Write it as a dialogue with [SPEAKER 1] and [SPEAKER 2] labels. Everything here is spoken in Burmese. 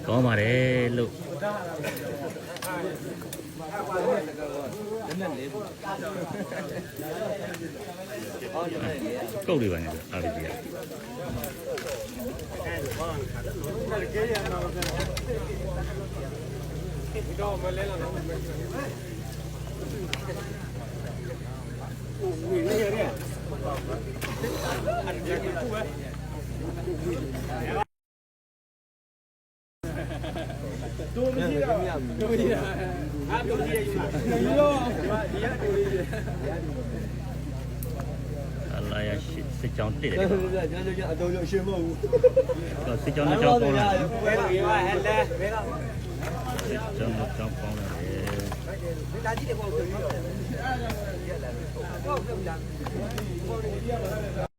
[SPEAKER 1] ကောင်းပါတယ်လို့ကုတ်တွေပါနေတယ်အားကြီးကတော့မလဲလားဝီနေရတယ်တို့မကြည့်တော့တို့ကြည့်တာအားတို့ကြည့်ရည်ရောဒီရတူလေးအလာရရှိစစ်ကြောင်းတစ်တယ်ကျွန်တော်အတော်ရရှင်းမဟုတ်ဘူးတော့စစ်ကြောင်းနဲ့ကြောင်းပေါင်းလာတယ်ဘယ်လိုရဟဲ့လဲဘယ်တော့စစ်ကြောင်းနဲ့ကြောင်းပေါင်းလာတယ်ဒါကြီးတွေပေါ့ပြောရအောင်